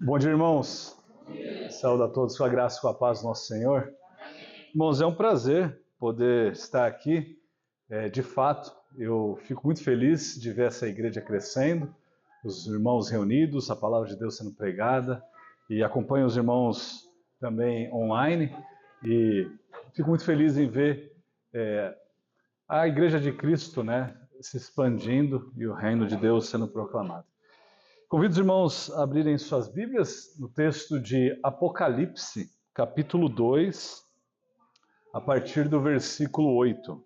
Bom dia, irmãos. Saúde a todos com a graça e com a paz do nosso Senhor. Irmãos, é um prazer poder estar aqui. De fato, eu fico muito feliz de ver essa igreja crescendo, os irmãos reunidos, a palavra de Deus sendo pregada, e acompanho os irmãos também online, e fico muito feliz em ver a igreja de Cristo, se expandindo e o reino de Deus sendo proclamado. Convido os irmãos a abrirem suas Bíblias no texto de Apocalipse, capítulo 2, a partir do versículo 8.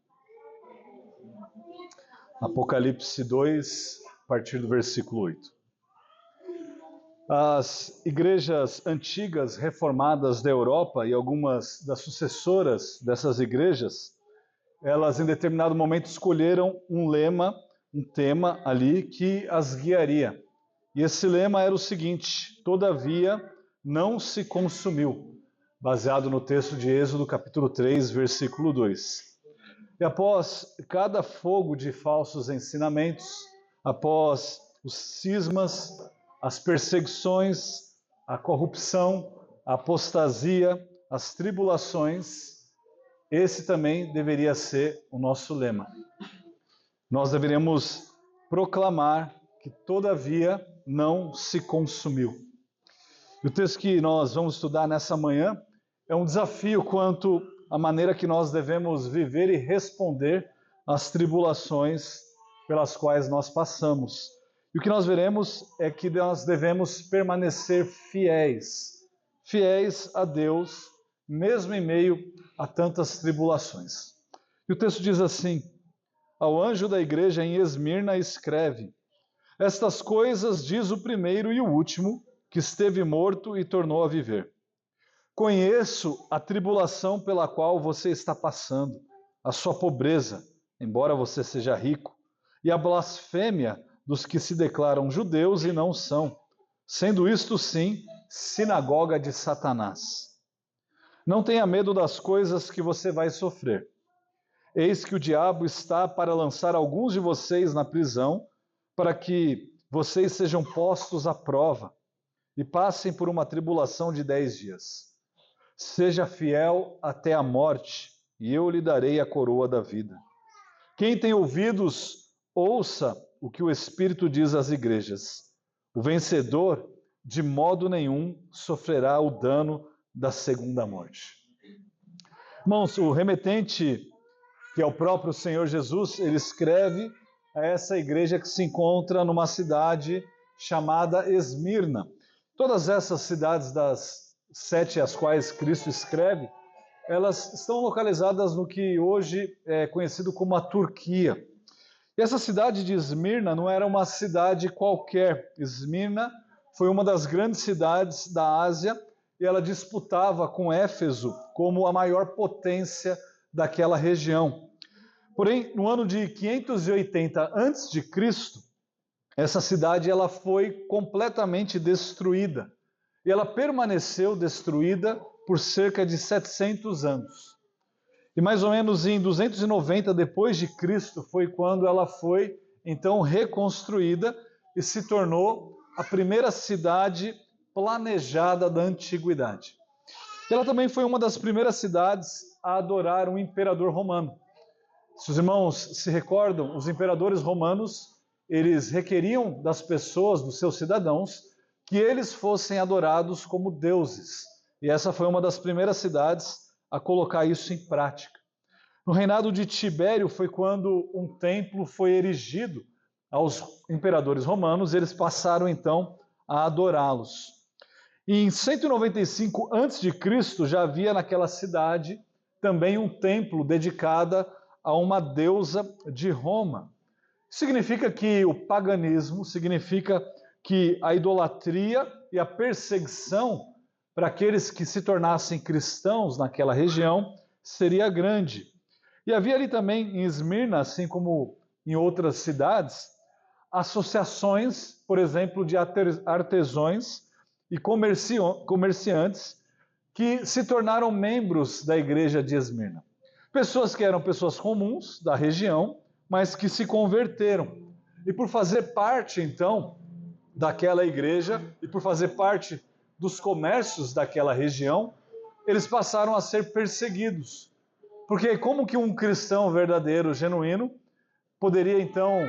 Apocalipse 2, a partir do versículo 8. As igrejas antigas reformadas da Europa e algumas das sucessoras dessas igrejas, elas em determinado momento escolheram um lema, um tema ali que as guiaria. E esse lema era o seguinte: todavia não se consumiu, baseado no texto de Êxodo capítulo 3, versículo 2. E após cada fogo de falsos ensinamentos, após os cismas, as perseguições, a corrupção, a apostasia, as tribulações, esse também deveria ser o nosso lema. Nós deveríamos proclamar que todavia não se consumiu. E o texto que nós vamos estudar nessa manhã é um desafio quanto à maneira que nós devemos viver e responder às tribulações pelas quais nós passamos. E o que nós veremos é que nós devemos permanecer fiéis a Deus, mesmo em meio a tantas tribulações. E o texto diz assim: ao anjo da igreja em Esmirna escreve: estas coisas diz o primeiro e o último, que esteve morto e tornou a viver. Conheço a tribulação pela qual você está passando, a sua pobreza, embora você seja rico, e a blasfêmia dos que se declaram judeus e não são, sendo isto sim sinagoga de Satanás. Não tenha medo das coisas que você vai sofrer. Eis que o diabo está para lançar alguns de vocês na prisão, para que vocês sejam postos à prova e passem por uma tribulação de 10 dias. Seja fiel até a morte, e eu lhe darei a coroa da vida. Quem tem ouvidos, ouça o que o Espírito diz às igrejas. O vencedor, de modo nenhum, sofrerá o dano da segunda morte. Irmãos, o remetente, que é o próprio Senhor Jesus, ele escreve a essa igreja que se encontra numa cidade chamada Esmirna. Todas essas cidades das 7 às quais Cristo escreve, elas estão localizadas no que hoje é conhecido como a Turquia. E essa cidade de Esmirna não era uma cidade qualquer. Esmirna foi uma das grandes cidades da Ásia e ela disputava com Éfeso como a maior potência daquela região. Porém, no ano de 580 a.C., essa cidade ela foi completamente destruída. E ela permaneceu destruída por cerca de 700 anos. E mais ou menos em 290 depois de Cristo foi quando ela foi então reconstruída e se tornou a primeira cidade planejada da antiguidade. Ela também foi uma das primeiras cidades a adorar um imperador romano. Se os irmãos se recordam, os imperadores romanos, eles requeriam das pessoas, dos seus cidadãos, que eles fossem adorados como deuses. E essa foi uma das primeiras cidades a colocar isso em prática. No reinado de Tibério foi quando um templo foi erigido aos imperadores romanos, eles passaram então a adorá-los. E em 195 a.C. já havia naquela cidade também um templo dedicado a uma deusa de Roma. Significa que o paganismo, significa que a idolatria e a perseguição para aqueles que se tornassem cristãos naquela região seria grande. E havia ali também em Esmirna, assim como em outras cidades, associações, por exemplo, de artesãos e comerciantes que se tornaram membros da igreja de Esmirna. Pessoas que eram pessoas comuns da região, mas que se converteram. E por fazer parte, então, daquela igreja e por fazer parte dos comércios daquela região, eles passaram a ser perseguidos. Porque como que um cristão verdadeiro, genuíno, poderia então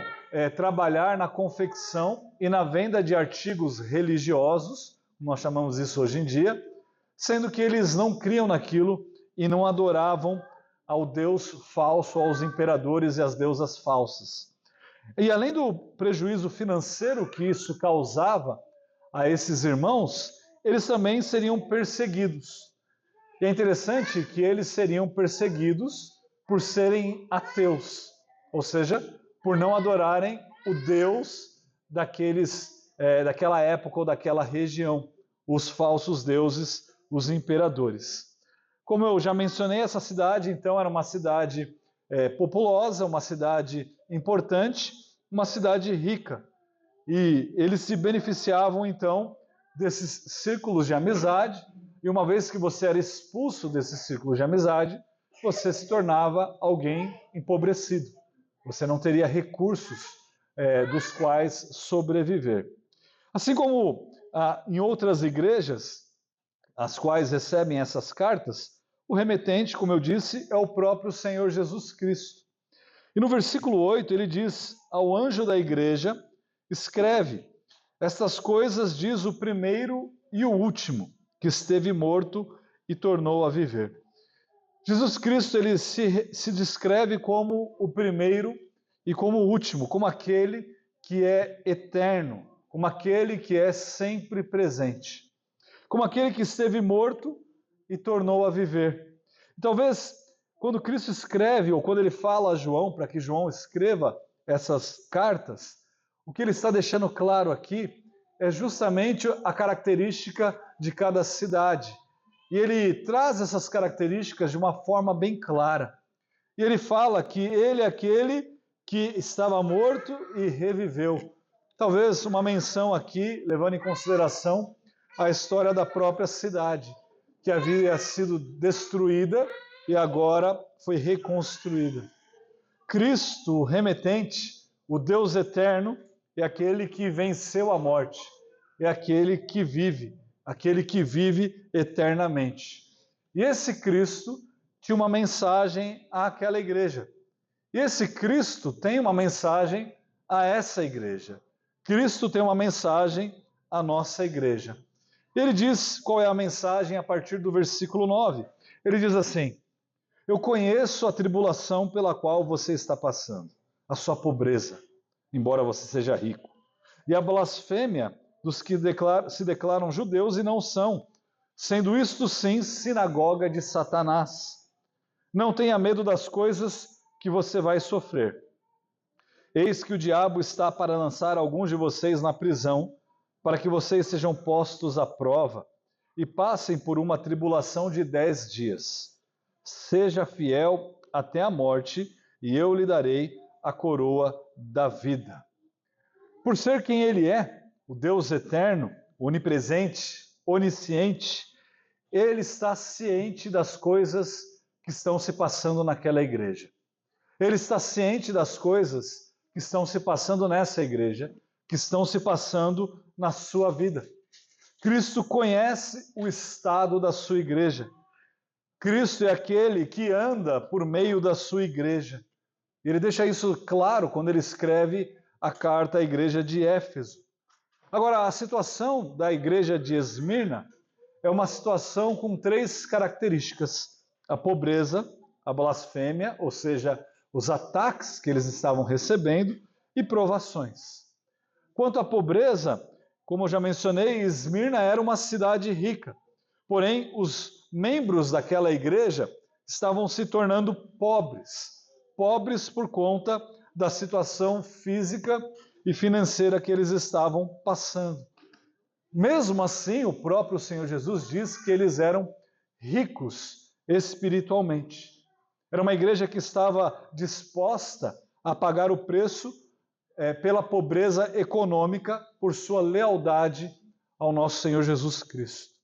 trabalhar na confecção e na venda de artigos religiosos, nós chamamos isso hoje em dia, sendo que eles não criam naquilo e não adoravam ao Deus falso, aos imperadores e às deusas falsas. E além do prejuízo financeiro que isso causava a esses irmãos, eles também seriam perseguidos. E é interessante que eles seriam perseguidos por serem ateus, ou seja, por não adorarem o Deus daquela época ou daquela região, os falsos deuses, os imperadores. Como eu já mencionei, essa cidade, então, era uma cidade populosa, uma cidade importante, uma cidade rica. E eles se beneficiavam, então, desses círculos de amizade, e uma vez que você era expulso desses círculos de amizade, você se tornava alguém empobrecido. Você não teria recursos dos quais sobreviver. Assim como em outras igrejas, as quais recebem essas cartas, o remetente, como eu disse, é o próprio Senhor Jesus Cristo. E no versículo 8 ele diz ao anjo da igreja, escreve, estas coisas diz o primeiro e o último, que esteve morto e tornou a viver. Jesus Cristo ele se descreve como o primeiro e como o último, como aquele que é eterno, como aquele que é sempre presente, como aquele que esteve morto e tornou a viver. Talvez quando Cristo escreve, ou quando ele fala a João, para que João escreva essas cartas, o que ele está deixando claro aqui é justamente a característica de cada cidade. E ele traz essas características de uma forma bem clara. E ele fala que ele é aquele que estava morto e reviveu. Talvez uma menção aqui, levando em consideração a história da própria cidade, que havia sido destruída e agora foi reconstruída. Cristo, o remetente, o Deus eterno, é aquele que venceu a morte, é aquele que vive eternamente. E esse Cristo tinha uma mensagem àquela igreja. E esse Cristo tem uma mensagem a essa igreja. Cristo tem uma mensagem à nossa igreja. Ele diz qual é a mensagem a partir do versículo 9. Ele diz assim: eu conheço a tribulação pela qual você está passando, a sua pobreza, embora você seja rico, e a blasfêmia dos que se declaram judeus e não são, sendo isto sim sinagoga de Satanás. Não tenha medo das coisas que você vai sofrer. Eis que o diabo está para lançar alguns de vocês na prisão, para que vocês sejam postos à prova e passem por uma tribulação de 10 dias. Seja fiel até a morte, e eu lhe darei a coroa da vida. Por ser quem ele é, o Deus eterno, onipresente, onisciente, ele está ciente das coisas que estão se passando naquela igreja. Ele está ciente das coisas que estão se passando nessa igreja, que estão se passando na sua vida. Cristo conhece o estado da sua igreja. Cristo é aquele que anda por meio da sua igreja. Ele deixa isso claro quando ele escreve a carta à igreja de Éfeso. Agora, a situação da igreja de Esmirna é uma situação com 3 características: a pobreza, a blasfêmia, ou seja, os ataques que eles estavam recebendo, e provações. Quanto à pobreza, como eu já mencionei, Esmirna era uma cidade rica. Porém, os membros daquela igreja estavam se tornando pobres por conta da situação física e financeira que eles estavam passando. Mesmo assim, o próprio Senhor Jesus diz que eles eram ricos espiritualmente. Era uma igreja que estava disposta a pagar o preço pela pobreza econômica, por sua lealdade ao nosso Senhor Jesus Cristo.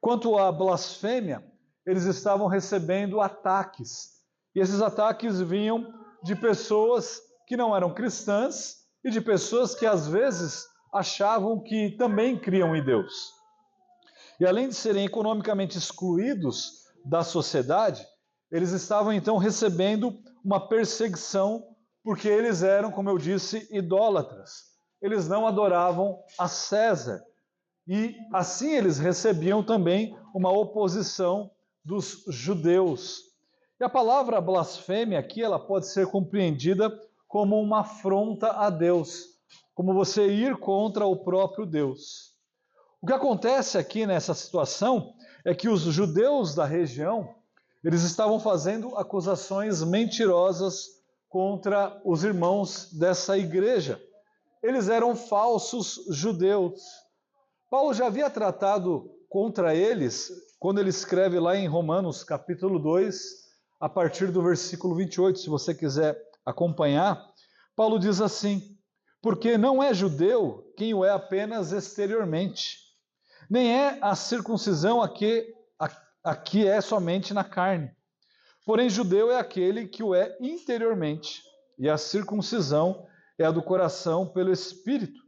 Quanto à blasfêmia, eles estavam recebendo ataques. E esses ataques vinham de pessoas que não eram cristãs e de pessoas que às vezes achavam que também criam em Deus. E além de serem economicamente excluídos da sociedade, eles estavam então recebendo uma perseguição porque eles eram, como eu disse, idólatras. Eles não adoravam a César. E assim eles recebiam também uma oposição dos judeus. E a palavra blasfêmia aqui, ela pode ser compreendida como uma afronta a Deus, como você ir contra o próprio Deus. O que acontece aqui nessa situação é que os judeus da região, eles estavam fazendo acusações mentirosas contra os irmãos dessa igreja. Eles eram falsos judeus. Paulo já havia tratado contra eles, quando ele escreve lá em Romanos, capítulo 2, a partir do versículo 28, se você quiser acompanhar. Paulo diz assim: porque não é judeu quem o é apenas exteriormente, nem é a circuncisão aqui é somente na carne. Porém, judeu é aquele que o é interiormente, e a circuncisão é a do coração pelo Espírito,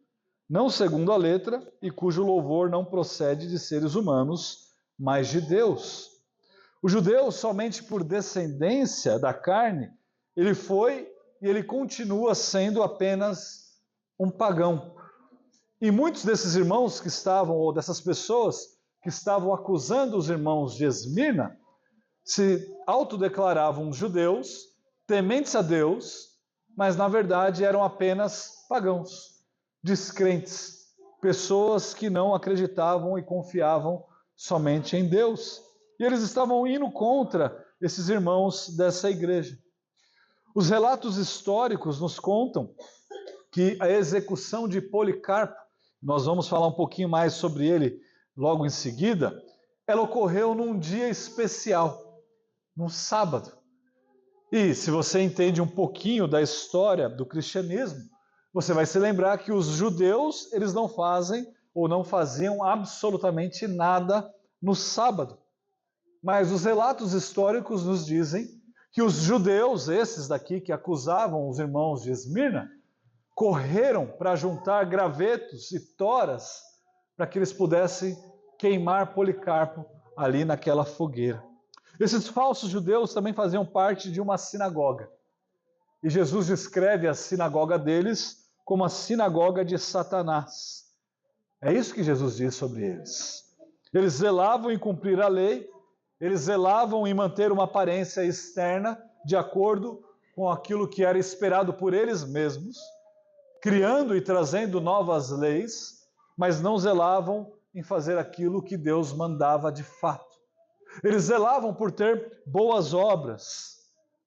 não segundo a letra, e cujo louvor não procede de seres humanos, mas de Deus. O judeu, somente por descendência da carne, ele foi e ele continua sendo apenas um pagão. E muitos desses irmãos que estavam, ou dessas pessoas que estavam acusando os irmãos de Esmirna, se autodeclaravam judeus, tementes a Deus, mas na verdade eram apenas pagãos, descrentes, pessoas que não acreditavam e confiavam somente em Deus. E eles estavam indo contra esses irmãos dessa igreja. Os relatos históricos nos contam que a execução de Policarpo, nós vamos falar um pouquinho mais sobre ele logo em seguida, ela ocorreu num dia especial, num sábado. E se você entende um pouquinho da história do cristianismo, você vai se lembrar que os judeus, eles não fazem ou não faziam absolutamente nada no sábado. Mas os relatos históricos nos dizem que os judeus, esses daqui que acusavam os irmãos de Esmirna, correram para juntar gravetos e toras para que eles pudessem queimar Policarpo ali naquela fogueira. Esses falsos judeus também faziam parte de uma sinagoga. E Jesus descreve a sinagoga deles como a sinagoga de Satanás. É isso que Jesus diz sobre eles. Eles zelavam em cumprir a lei, eles zelavam em manter uma aparência externa de acordo com aquilo que era esperado por eles mesmos, criando e trazendo novas leis, mas não zelavam em fazer aquilo que Deus mandava de fato. Eles zelavam por ter boas obras,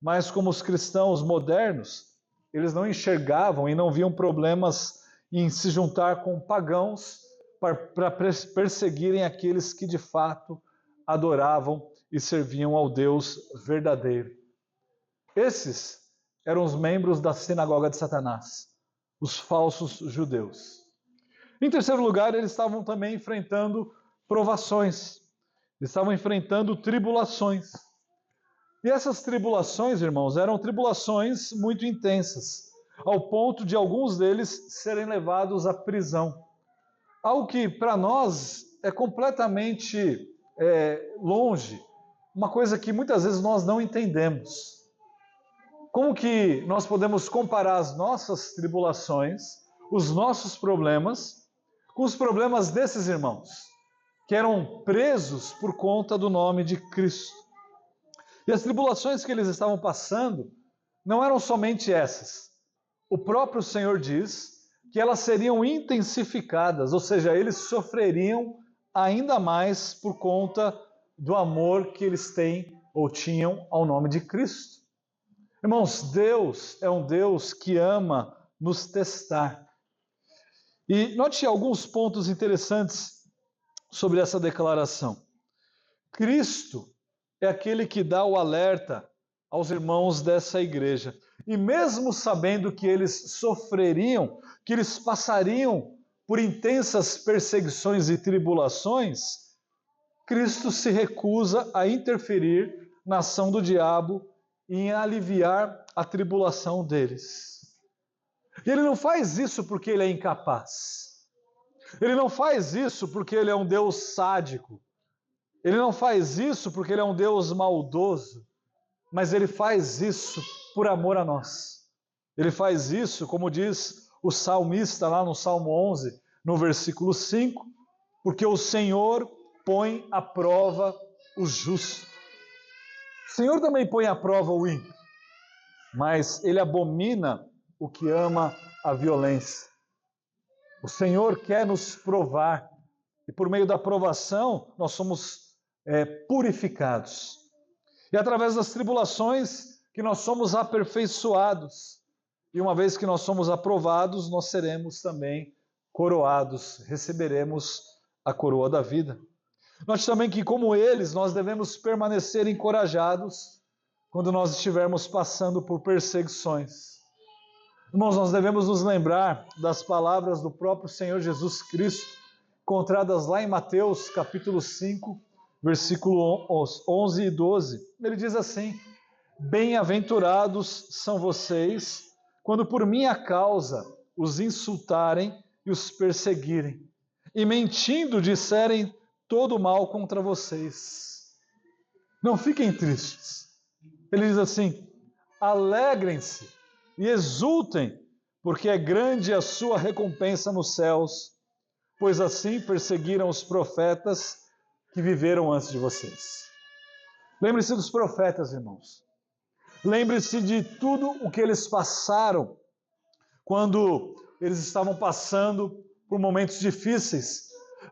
mas como os cristãos modernos, eles não enxergavam e não viam problemas em se juntar com pagãos para perseguirem aqueles que de fato adoravam e serviam ao Deus verdadeiro. Esses eram os membros da sinagoga de Satanás, os falsos judeus. Em terceiro lugar, eles estavam também enfrentando provações, eles estavam enfrentando tribulações. E essas tribulações, irmãos, eram tribulações muito intensas, ao ponto de alguns deles serem levados à prisão. Algo que para nós é completamente longe, uma coisa que muitas vezes nós não entendemos. Como que nós podemos comparar as nossas tribulações, os nossos problemas, com os problemas desses irmãos, que eram presos por conta do nome de Cristo? E as tribulações que eles estavam passando não eram somente essas. O próprio Senhor diz que elas seriam intensificadas, ou seja, eles sofreriam ainda mais por conta do amor que eles têm ou tinham ao nome de Cristo. Irmãos, Deus é um Deus que ama nos testar. E note alguns pontos interessantes sobre essa declaração. Cristo é aquele que dá o alerta aos irmãos dessa igreja. E mesmo sabendo que eles sofreriam, que eles passariam por intensas perseguições e tribulações, Cristo se recusa a interferir na ação do diabo e em aliviar a tribulação deles. E ele não faz isso porque ele é incapaz. Ele não faz isso porque ele é um Deus sádico. Ele não faz isso porque ele é um Deus maldoso. Mas ele faz isso por amor a nós. Ele faz isso, como diz o salmista lá no Salmo 11, no versículo 5, porque o Senhor põe à prova o justo. O Senhor também põe à prova o ímpio, mas ele abomina o que ama a violência. O Senhor quer nos provar, e por meio da provação nós somos purificados. E através das tribulações que nós somos aperfeiçoados. E uma vez que nós somos aprovados, nós seremos também coroados, receberemos a coroa da vida. Note também que, como eles, nós devemos permanecer encorajados quando nós estivermos passando por perseguições. Irmãos, nós devemos nos lembrar das palavras do próprio Senhor Jesus Cristo, encontradas lá em Mateus, capítulo 5, versículo 11 e 12. Ele diz assim: bem-aventurados são vocês quando por minha causa os insultarem e os perseguirem, e mentindo disserem todo mal contra vocês. Não fiquem tristes. Ele diz assim: alegrem-se e exultem, porque é grande a sua recompensa nos céus, pois assim perseguiram os profetas que viveram antes de vocês. Lembre-se dos profetas, irmãos. Lembre-se de tudo o que eles passaram quando eles estavam passando por momentos difíceis.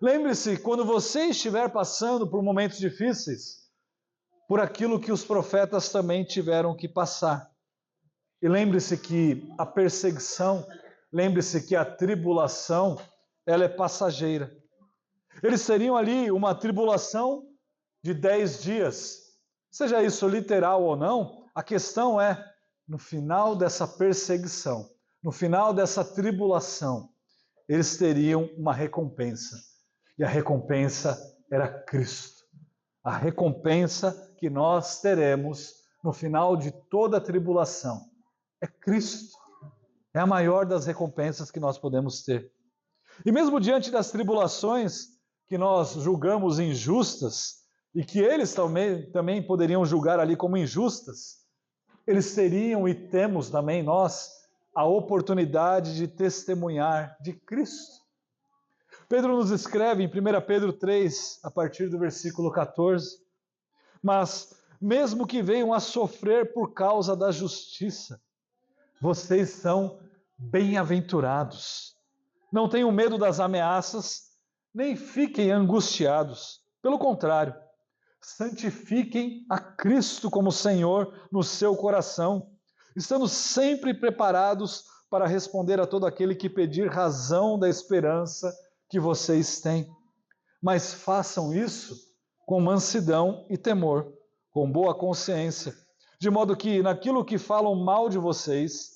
Lembre-se, quando você estiver passando por momentos difíceis, por aquilo que os profetas também tiveram que passar. E lembre-se que a perseguição, lembre-se que a tribulação, ela é passageira. Eles teriam ali uma tribulação de 10 dias. Seja isso literal ou não, a questão é, no final dessa perseguição, no final dessa tribulação, eles teriam uma recompensa. E a recompensa era Cristo. A recompensa que nós teremos no final de toda a tribulação é Cristo. É a maior das recompensas que nós podemos ter. E mesmo diante das tribulações que nós julgamos injustas, e que eles também poderiam julgar ali como injustas, eles teriam, e temos também nós, a oportunidade de testemunhar de Cristo. Pedro nos escreve em 1 Pedro 3, a partir do versículo 14, mas mesmo que venham a sofrer por causa da justiça, vocês são bem-aventurados. Não tenham medo das ameaças, nem fiquem angustiados. Pelo contrário, santifiquem a Cristo como Senhor no seu coração, estando sempre preparados para responder a todo aquele que pedir razão da esperança que vocês têm. Mas façam isso com mansidão e temor, com boa consciência, de modo que naquilo que falam mal de vocês,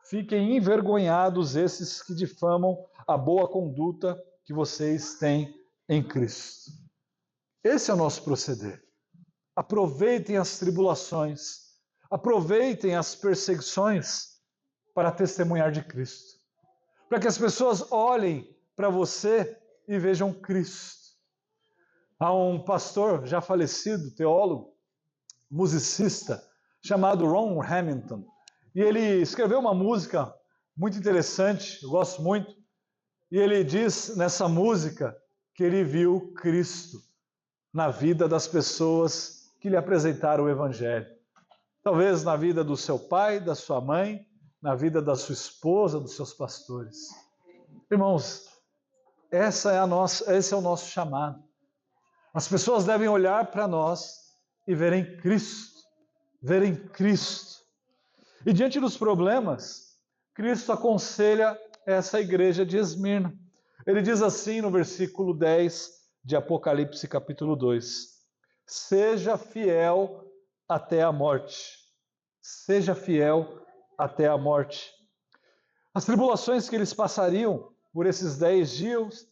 fiquem envergonhados esses que difamam a boa conduta que vocês têm em Cristo. Esse é o nosso proceder. Aproveitem as tribulações, aproveitem as perseguições para testemunhar de Cristo. Para que as pessoas olhem para você e vejam Cristo. Há um pastor já falecido, teólogo, musicista, chamado Ron Hamilton. E ele escreveu uma música muito interessante, eu gosto muito. E ele diz nessa música que ele viu Cristo na vida das pessoas que lhe apresentaram o Evangelho. Talvez na vida do seu pai, da sua mãe, na vida da sua esposa, dos seus pastores. Irmãos, esse é o nosso chamado. As pessoas devem olhar para nós e verem Cristo. Verem Cristo. E diante dos problemas, Cristo aconselha essa igreja de Esmirna. Ele diz assim no versículo 10 de Apocalipse capítulo 2: seja fiel até a morte. Seja fiel até a morte. As tribulações que eles passariam por esses 10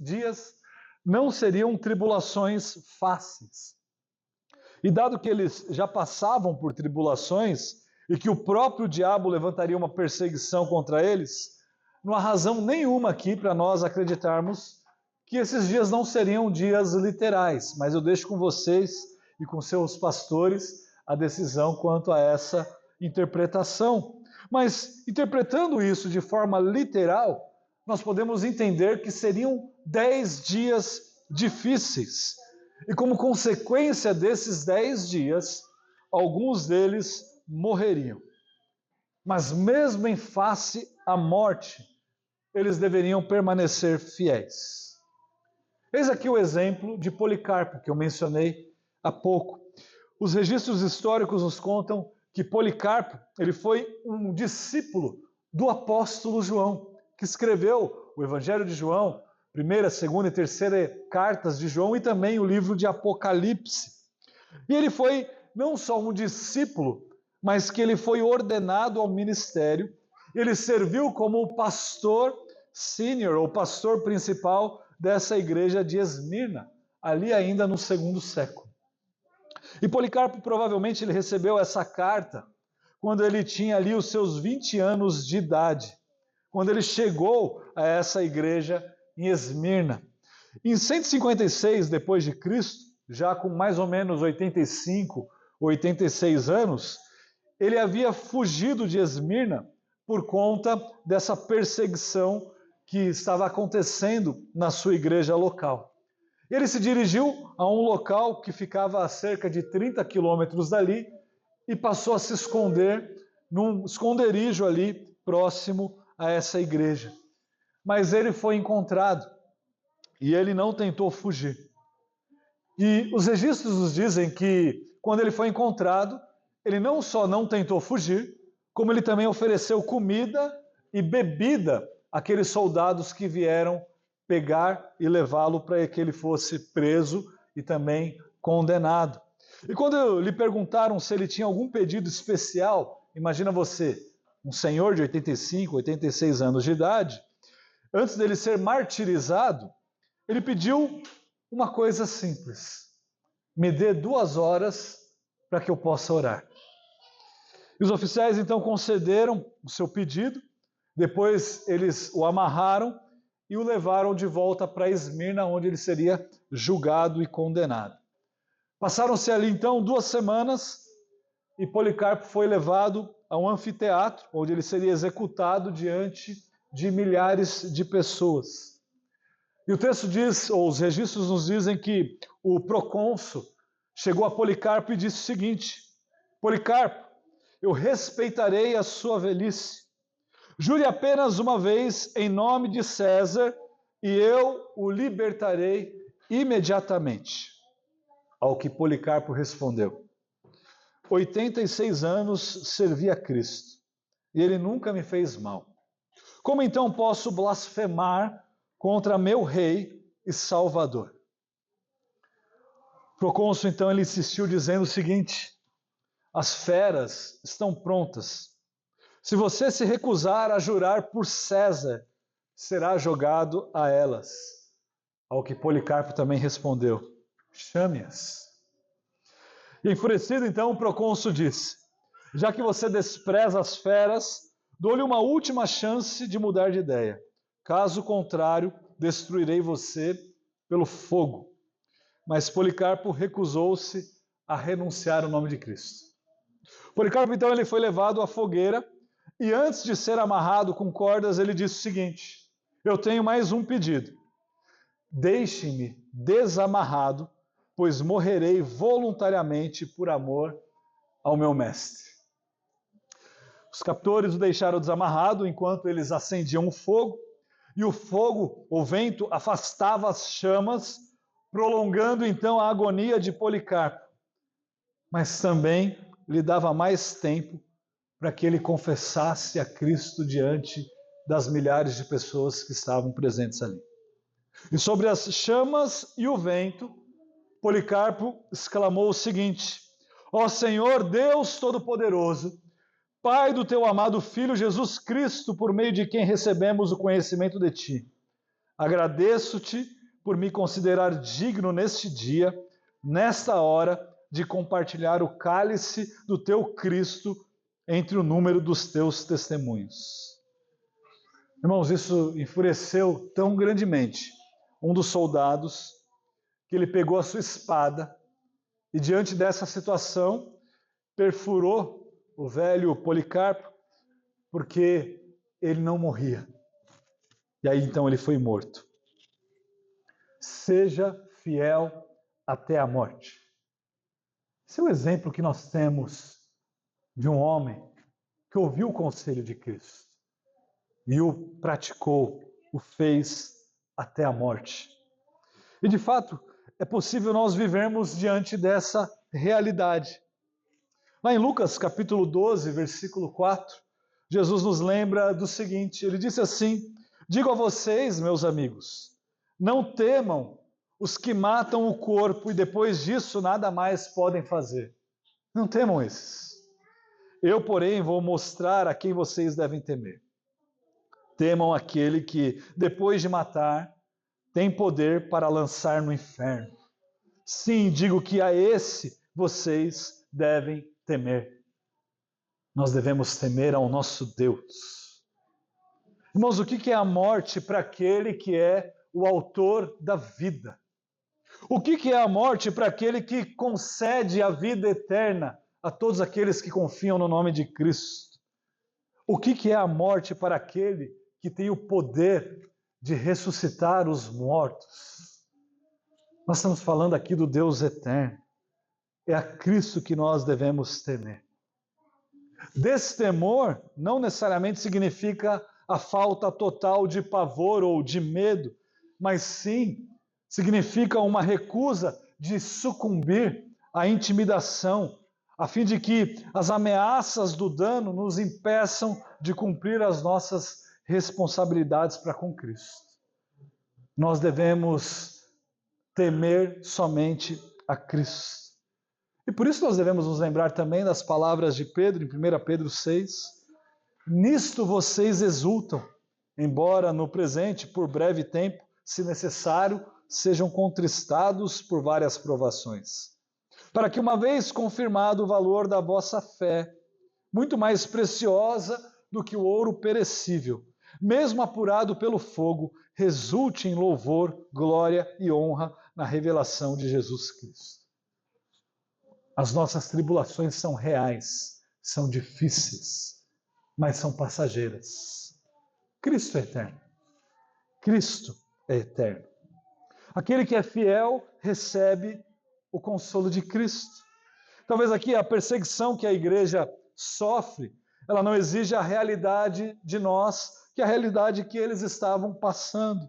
dias não seriam tribulações fáceis. E dado que eles já passavam por tribulações e que o próprio diabo levantaria uma perseguição contra eles, não há razão nenhuma aqui para nós acreditarmos que esses dias não seriam dias literais, mas eu deixo com vocês e com seus pastores a decisão quanto a essa interpretação. Mas, interpretando isso de forma literal, nós podemos entender que seriam 10 dias difíceis. E como consequência desses 10 dias, alguns deles morreriam. Mas mesmo em face à morte, eles deveriam permanecer fiéis. Eis aqui o exemplo de Policarpo, que eu mencionei há pouco. Os registros históricos nos contam que Policarpo ele foi um discípulo do apóstolo João, que escreveu o Evangelho de João, 1ª, 2ª e 3ª cartas de João e também o livro de Apocalipse. E ele foi não só um discípulo, mas que ele foi ordenado ao ministério. Ele serviu como o pastor sênior, ou pastor principal dessa igreja de Esmirna, ali ainda no 2º século. E Policarpo provavelmente ele recebeu essa carta quando ele tinha ali os seus 20 anos de idade, quando ele chegou a essa igreja em Esmirna. Em 156 depois de Cristo, já com mais ou menos 85, 86 anos, ele havia fugido de Esmirna por conta dessa perseguição que estava acontecendo na sua igreja local. Ele se dirigiu a um local que ficava a cerca de 30 quilômetros dali e passou a se esconder num esconderijo ali próximo a essa igreja. Mas ele foi encontrado e ele não tentou fugir. E os registros nos dizem que quando ele foi encontrado, ele não só não tentou fugir, como ele também ofereceu comida e bebida àqueles soldados que vieram pegar e levá-lo para que ele fosse preso e também condenado. E quando lhe perguntaram se ele tinha algum pedido especial, imagina você, um senhor de 85, 86 anos de idade, antes dele ser martirizado, ele pediu uma coisa simples: me dê 2 horas para que eu possa orar. E os oficiais então concederam o seu pedido, depois eles o amarraram e o levaram de volta para Esmirna, onde ele seria julgado e condenado. Passaram-se ali então 2 semanas e Policarpo foi levado a um anfiteatro, onde ele seria executado diante de milhares de pessoas. E o texto diz, ou os registros nos dizem que o procônsul chegou a Policarpo e disse o seguinte: Policarpo, eu respeitarei a sua velhice. Jure apenas uma vez em nome de César e eu o libertarei imediatamente. Ao que Policarpo respondeu: 86 anos servi a Cristo e ele nunca me fez mal. Como então posso blasfemar contra meu rei e salvador? O procônsul então ele insistiu dizendo o seguinte: as feras estão prontas. Se você se recusar a jurar por César, será jogado a elas. Ao que Policarpo também respondeu: chame-as. E enfurecido então o procônsul disse: já que você despreza as feras, dou-lhe uma última chance de mudar de ideia. Caso contrário, destruirei você pelo fogo. Mas Policarpo recusou-se a renunciar ao nome de Cristo. Policarpo então ele foi levado à fogueira e antes de ser amarrado com cordas ele disse o seguinte: eu tenho mais um pedido. Deixe-me desamarrado, pois morrerei voluntariamente por amor ao meu mestre. Os captores o deixaram desamarrado enquanto eles acendiam o fogo, e o fogo, o vento, afastava as chamas, prolongando então a agonia de Policarpo, mas também lhe dava mais tempo para que ele confessasse a Cristo diante das milhares de pessoas que estavam presentes ali. E sobre as chamas e o vento, Policarpo exclamou o seguinte: ó Senhor Deus Todo-Poderoso, Pai do teu amado Filho Jesus Cristo, por meio de quem recebemos o conhecimento de ti, agradeço-te por me considerar digno neste dia, nesta hora, de compartilhar o cálice do teu Cristo entre o número dos teus testemunhos. Irmãos, isso enfureceu tão grandemente um dos soldados, que ele pegou a sua espada e, diante dessa situação, perfurou o velho Policarpo, porque ele não morria. E aí então ele foi morto. Seja fiel até a morte. Esse é o exemplo que nós temos de um homem que ouviu o conselho de Cristo e o praticou, o fez até a morte. E de fato, é possível nós vivermos diante dessa realidade. Lá em Lucas capítulo 12, versículo 4, Jesus nos lembra do seguinte, ele disse assim: digo a vocês, meus amigos, não temam os que matam o corpo e depois disso nada mais podem fazer. Não temam esses. Eu, porém, vou mostrar a quem vocês devem temer. Temam aquele que, depois de matar, tem poder para lançar no inferno. Sim, digo que a esse vocês devem temer. Nós devemos temer ao nosso Deus. Irmãos, o que é a morte para aquele que é o autor da vida? O que é a morte para aquele que concede a vida eterna a todos aqueles que confiam no nome de Cristo? O que é a morte para aquele que tem o poder de ressuscitar os mortos? Nós estamos falando aqui do Deus eterno. É a Cristo que nós devemos temer. Destemor não necessariamente significa a falta total de pavor ou de medo, mas sim significa uma recusa de sucumbir à intimidação, a fim de que as ameaças do dano nos impeçam de cumprir as nossas responsabilidades para com Cristo. Nós devemos temer somente a Cristo. E por isso nós devemos nos lembrar também das palavras de Pedro, em 1 Pedro 6. Nisto vocês exultam, embora no presente, por breve tempo, se necessário, sejam contristados por várias provações. Para que, uma vez confirmado o valor da vossa fé, muito mais preciosa do que o ouro perecível, mesmo apurado pelo fogo, resulte em louvor, glória e honra na revelação de Jesus Cristo. As nossas tribulações são reais, são difíceis, mas são passageiras. Cristo é eterno. Cristo é eterno. Aquele que é fiel recebe o consolo de Cristo. Talvez aqui a perseguição que a igreja sofre, ela não exige a realidade de nós, que é a realidade que eles estavam passando.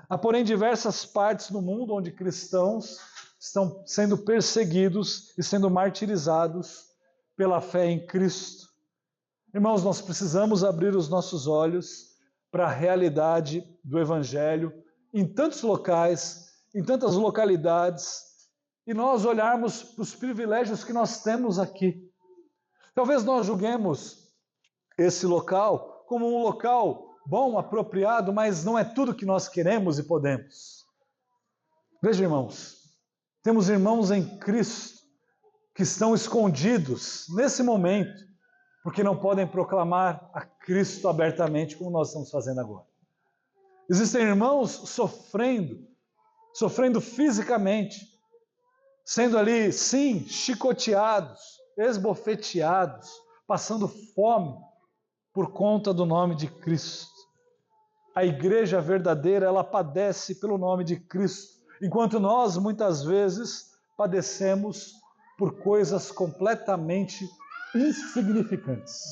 Há, porém, diversas partes do mundo onde cristãos estão sendo perseguidos e sendo martirizados pela fé em Cristo. Irmãos, nós precisamos abrir os nossos olhos para a realidade do Evangelho em tantos locais, em tantas localidades, e nós olharmos para os privilégios que nós temos aqui. Talvez nós julguemos esse local como um local bom, apropriado, mas não é tudo que nós queremos e podemos. Veja, irmãos, temos irmãos em Cristo que estão escondidos nesse momento, porque não podem proclamar a Cristo abertamente como nós estamos fazendo agora. Existem irmãos sofrendo fisicamente, sendo ali, sim, chicoteados, esbofeteados, passando fome por conta do nome de Cristo. A igreja verdadeira, ela padece pelo nome de Cristo, enquanto nós, muitas vezes, padecemos por coisas completamente insignificantes.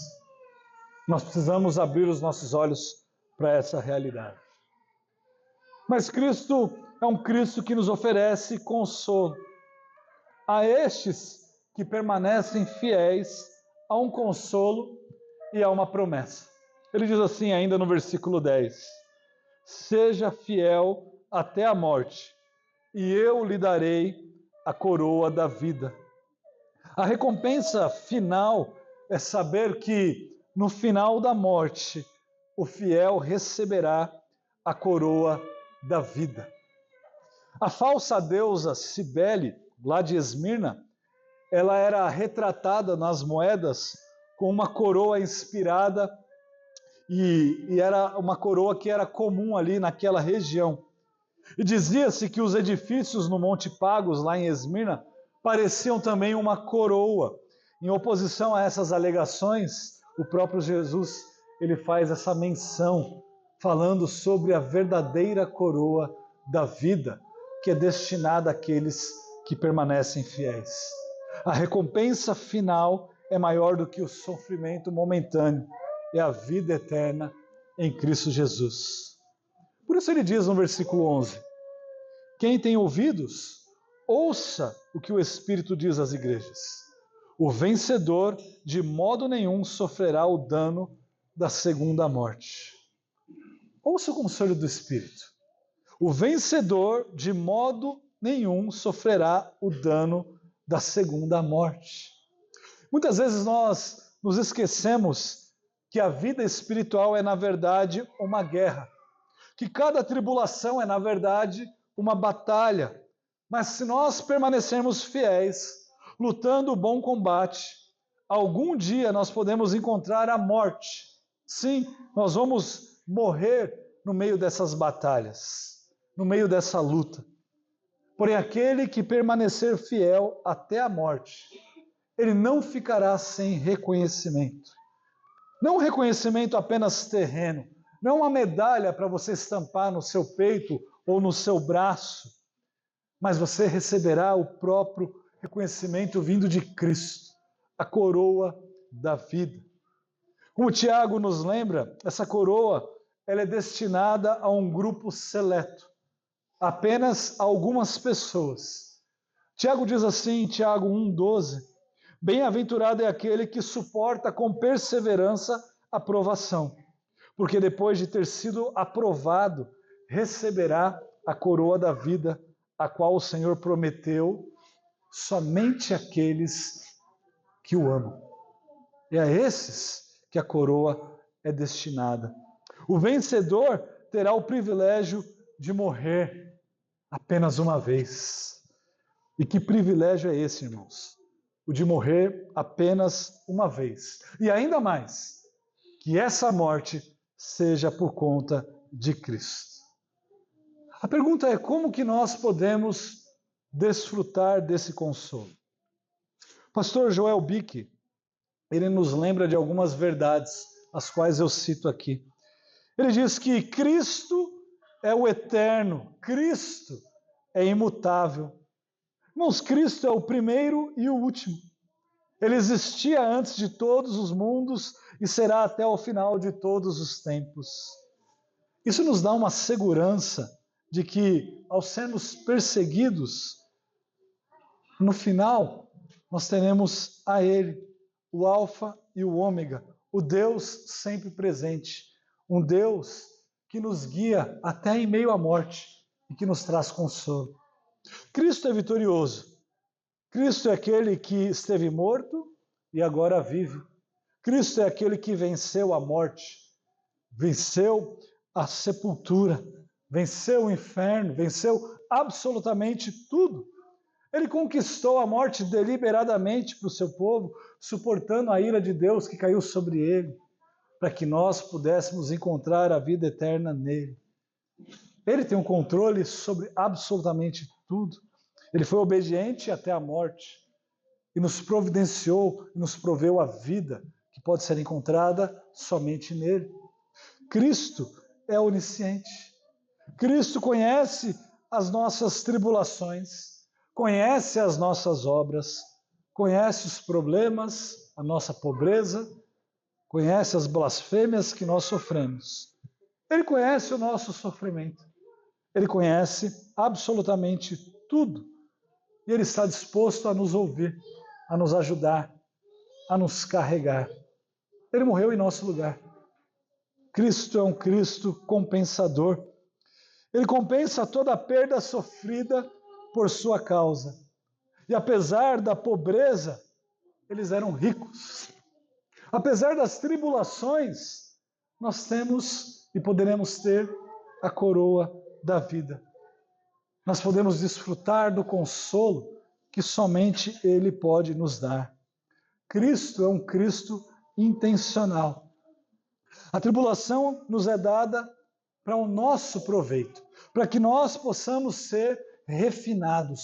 Nós precisamos abrir os nossos olhos para essa realidade. Mas Cristo é um Cristo que nos oferece consolo. A estes que permanecem fiéis, há um consolo e há uma promessa. Ele diz assim ainda no versículo 10: seja fiel até a morte, e eu lhe darei a coroa da vida. A recompensa final é saber que no final da morte o fiel receberá a coroa da vida. A falsa deusa Cibele, lá de Esmirna, ela era retratada nas moedas com uma coroa inspirada e era uma coroa que era comum ali naquela região. E dizia-se que os edifícios no Monte Pagos, lá em Esmirna, pareciam também uma coroa. Em oposição a essas alegações, o próprio Jesus, ele faz essa menção, falando sobre a verdadeira coroa da vida, que é destinada àqueles que permanecem fiéis. A recompensa final é maior do que o sofrimento momentâneo, é a vida eterna em Cristo Jesus. Por isso ele diz no versículo 11, quem tem ouvidos, ouça o que o Espírito diz às igrejas. O vencedor de modo nenhum sofrerá o dano da segunda morte. Ouça o conselho do Espírito. O vencedor de modo nenhum sofrerá o dano da segunda morte. Muitas vezes nós nos esquecemos que a vida espiritual é, na verdade, uma guerra. Que cada tribulação é, na verdade, uma batalha. Mas se nós permanecermos fiéis, lutando o bom combate, algum dia nós podemos encontrar a morte. Sim, nós vamos morrer no meio dessas batalhas, no meio dessa luta. Porém, aquele que permanecer fiel até a morte, ele não ficará sem reconhecimento. Não um reconhecimento apenas terreno, não uma medalha para você estampar no seu peito ou no seu braço, mas você receberá o próprio reconhecimento vindo de Cristo, a coroa da vida. Como Tiago nos lembra, essa coroa ela é destinada a um grupo seleto, apenas a algumas pessoas. Tiago diz assim, em Tiago 1,12, bem-aventurado é aquele que suporta com perseverança a provação, porque depois de ter sido aprovado, receberá a coroa da vida, a qual o Senhor prometeu somente àqueles que o amam. É a esses que a coroa é destinada. O vencedor terá o privilégio de morrer apenas uma vez. E que privilégio é esse, irmãos? O de morrer apenas uma vez. E ainda mais, que essa morte seja por conta de Cristo. A pergunta é como que nós podemos desfrutar desse consolo? Pastor Joel Bick, ele nos lembra de algumas verdades, as quais eu cito aqui. Ele diz que Cristo é o eterno, Cristo é imutável. Irmãos, Cristo é o primeiro e o último. Ele existia antes de todos os mundos e será até o final de todos os tempos. Isso nos dá uma segurança de que, ao sermos perseguidos, no final, nós teremos a Ele, o Alfa e o Ômega, o Deus sempre presente, um Deus que nos guia até em meio à morte e que nos traz consolo. Cristo é vitorioso. Cristo é aquele que esteve morto e agora vive. Cristo é aquele que venceu a morte, venceu a sepultura, venceu o inferno, venceu absolutamente tudo. Ele conquistou a morte deliberadamente para o seu povo, suportando a ira de Deus que caiu sobre ele, para que nós pudéssemos encontrar a vida eterna nele. Ele tem um controle sobre absolutamente tudo. Ele foi obediente até a morte e nos providenciou e nos proveu a vida que pode ser encontrada somente nele. Cristo é onisciente. Cristo conhece as nossas tribulações, conhece as nossas obras, conhece os problemas, a nossa pobreza, conhece as blasfêmias que nós sofremos. Ele conhece o nosso sofrimento. Ele conhece absolutamente tudo. E Ele está disposto a nos ouvir, a nos ajudar, a nos carregar. Ele morreu em nosso lugar. Cristo é um Cristo compensador. Ele compensa toda a perda sofrida por sua causa. E apesar da pobreza, eles eram ricos. Apesar das tribulações, nós temos e poderemos ter a coroa da vida. Nós podemos desfrutar do consolo que somente Ele pode nos dar. Cristo é um Cristo intencional. A tribulação nos é dada para o nosso proveito, para que nós possamos ser refinados,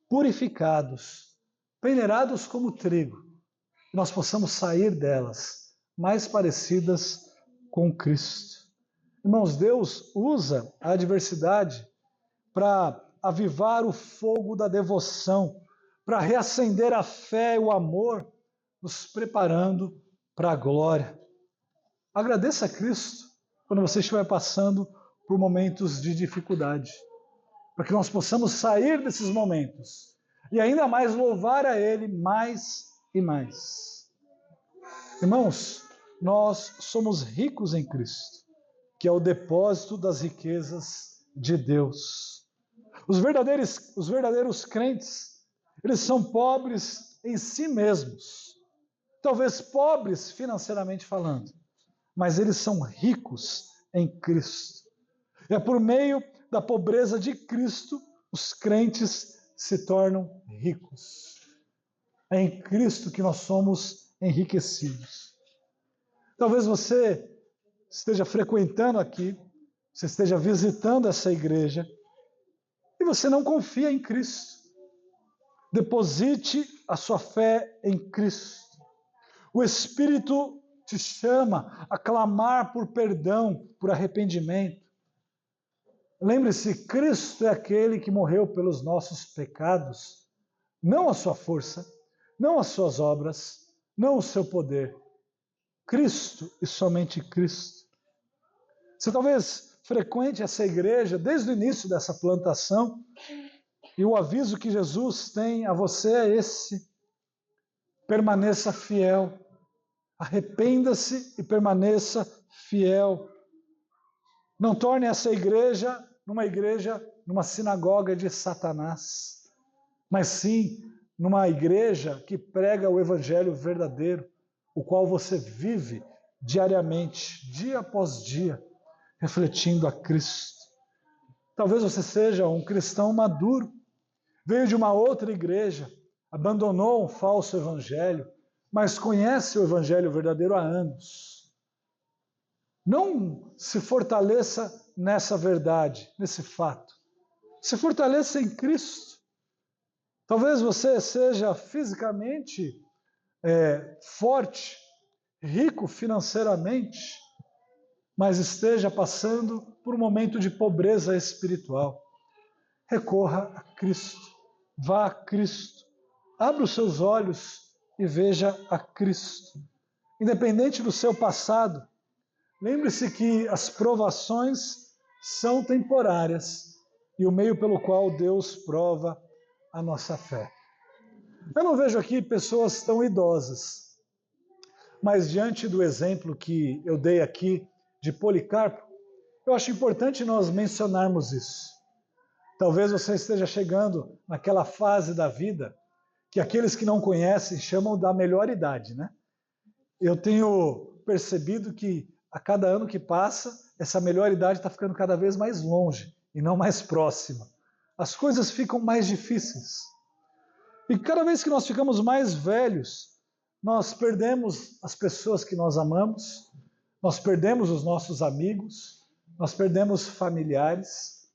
purificados, peneirados como trigo, que nós possamos sair delas mais parecidas com Cristo. Irmãos, Deus usa a adversidade para avivar o fogo da devoção, para reacender a fé e o amor, nos preparando para a glória. Agradeça a Cristo quando você estiver passando por momentos de dificuldade, para que nós possamos sair desses momentos e ainda mais louvar a Ele mais e mais. Irmãos, nós somos ricos em Cristo, que é o depósito das riquezas de Deus. Os verdadeiros crentes, eles são pobres em si mesmos, talvez pobres financeiramente falando, mas eles são ricos em Cristo. É por meio da pobreza de Cristo, os crentes se tornam ricos. É em Cristo que nós somos enriquecidos. Talvez você esteja frequentando aqui, você esteja visitando essa igreja, e você não confia em Cristo. Deposite a sua fé em Cristo. O Espírito te chama a clamar por perdão, por arrependimento. Lembre-se, Cristo é aquele que morreu pelos nossos pecados, não a sua força, não as suas obras, não o seu poder. Cristo e somente Cristo. Você talvez frequente essa igreja desde o início dessa plantação, e o aviso que Jesus tem a você é esse: permaneça fiel, arrependa-se e permaneça fiel. Não torne essa igreja, numa sinagoga de Satanás, mas sim numa igreja que prega o evangelho verdadeiro, o qual você vive diariamente, dia após dia, refletindo a Cristo. Talvez você seja um cristão maduro, veio de uma outra igreja, abandonou um falso evangelho, mas conhece o evangelho verdadeiro há anos. Não se fortaleça nessa verdade, nesse fato. Se fortaleça em Cristo. Talvez você seja fisicamente forte, rico financeiramente, mas esteja passando por um momento de pobreza espiritual. Recorra a Cristo, vá a Cristo, abra os seus olhos e veja a Cristo. Independente do seu passado, lembre-se que as provações são temporárias e o meio pelo qual Deus prova a nossa fé. Eu não vejo aqui pessoas tão idosas, mas diante do exemplo que eu dei aqui de Policarpo, eu acho importante nós mencionarmos isso. Talvez você esteja chegando naquela fase da vida que aqueles que não conhecem chamam da melhor idade, né? Eu tenho percebido que a cada ano que passa, essa melhor idade está ficando cada vez mais longe e não mais próxima. As coisas ficam mais difíceis. E cada vez que nós ficamos mais velhos, nós perdemos as pessoas que nós amamos, nós perdemos os nossos amigos, nós perdemos familiares,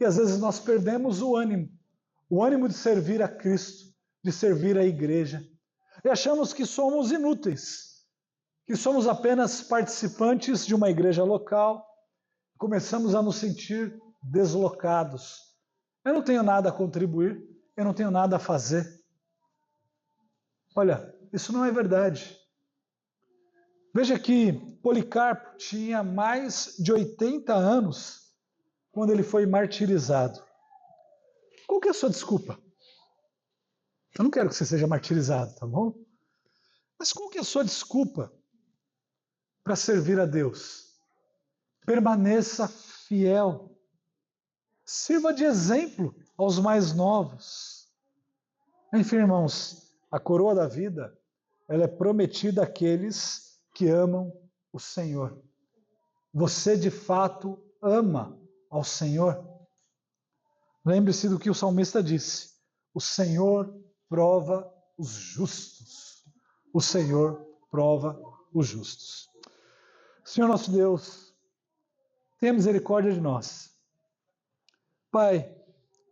e às vezes nós perdemos o ânimo de servir a Cristo, de servir a igreja, e achamos que somos inúteis, que somos apenas participantes de uma igreja local, começamos a nos sentir deslocados. Eu não tenho nada a contribuir, eu não tenho nada a fazer. Olha, isso não é verdade. Veja que Policarpo tinha mais de 80 anos quando ele foi martirizado. Qual que é a sua desculpa? Eu não quero que você seja martirizado, tá bom? Mas qual que é a sua desculpa para servir a Deus? Permaneça fiel. Sirva de exemplo aos mais novos. Enfim, irmãos, a coroa da vida, ela é prometida àqueles que amam o Senhor. Você, de fato, ama ao Senhor? Lembre-se do que o salmista disse: o Senhor prova os justos. O Senhor prova os justos. Senhor nosso Deus, tenha misericórdia de nós. Pai,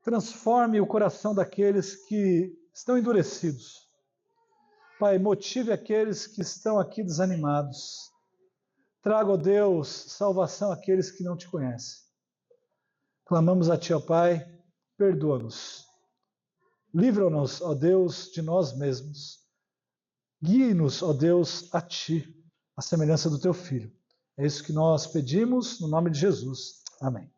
transforme o coração daqueles que estão endurecidos. Pai, motive aqueles que estão aqui desanimados. Traga, ó Deus, salvação àqueles que não te conhecem. Clamamos a Ti, ó Pai, perdoa-nos. Livra-nos, ó Deus, de nós mesmos. Guie-nos, ó Deus, a Ti, a semelhança do Teu Filho. É isso que nós pedimos no nome de Jesus. Amém.